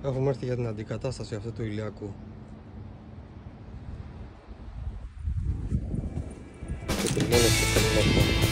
Έχουμε έρθει για την αντικατάσταση αυτού του ηλιακού. Και τελειώνει στο τελειώνει.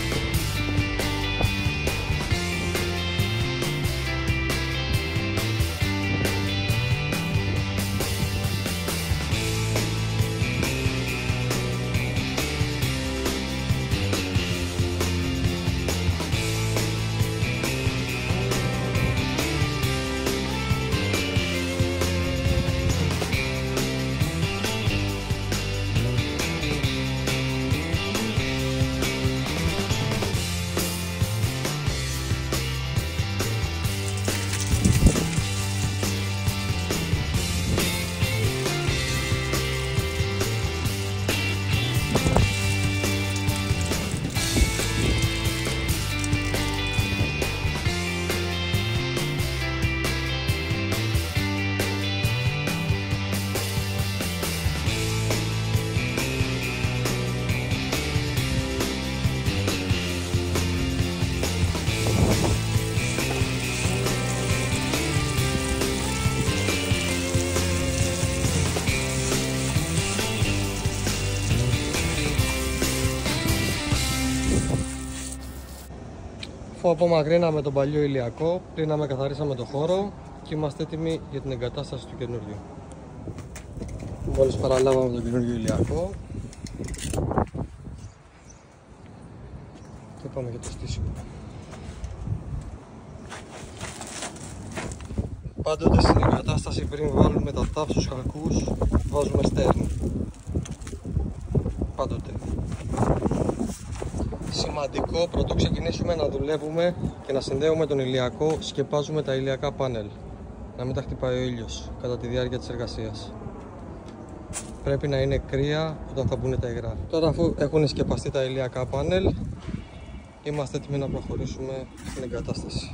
Αφού απομακρύναμε τον παλιό ηλιακό, πλύναμε, καθαρίσαμε το χώρο και είμαστε έτοιμοι για την εγκατάσταση του καινούριου. Μόλις παραλάβαμε τον καινούριο ηλιακό και πάμε για το στήσιμο. Πάντοτε στην εγκατάσταση, πριν βάλουμε τα τάφ στους χακούς, βάζουμε στέρνη. Πάντοτε. Σημαντικό, πρωτού ξεκινήσουμε να δουλεύουμε και να συνδέουμε τον ηλιακό, σκεπάζουμε τα ηλιακά πάνελ. Να μην τα χτυπάει ο ήλιος κατά τη διάρκεια της εργασίας. Πρέπει να είναι κρύα όταν θα μπουν τα υγρά. Τώρα, αφού έχουν σκεπαστεί τα ηλιακά πάνελ, είμαστε έτοιμοι να προχωρήσουμε στην εγκατάσταση.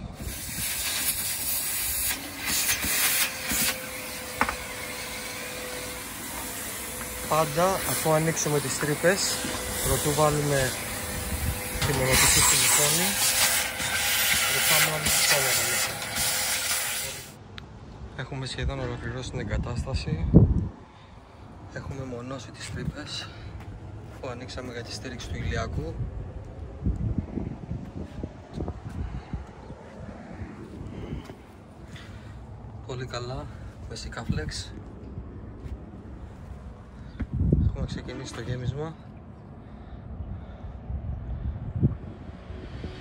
Πάντα, αφού ανοίξουμε τις τρύπες, πρωτού βάλουμε τη μονοπική στην οθόνη, ρωτάμε όλες τις κάμερα μέσα. Έχουμε σχεδόν ολοκληρώσει την εγκατάσταση. Έχουμε μονώσει τις τρύπες που ανοίξαμε για τη στήριξη του ηλιακού. Πολύ καλά, με Sikaflex. Έχουμε ξεκινήσει το γέμισμα.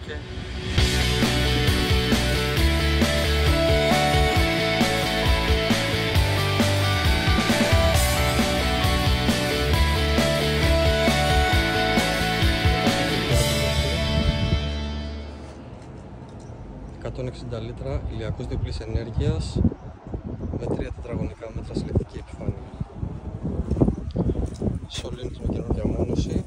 Και... ...160 λίτρα ηλιακός διπλής ενέργειας με 3 τετραγωνικά μέτρα συλλεκτική επιφάνεια. Σωλήνης με καινούργια μόνωση.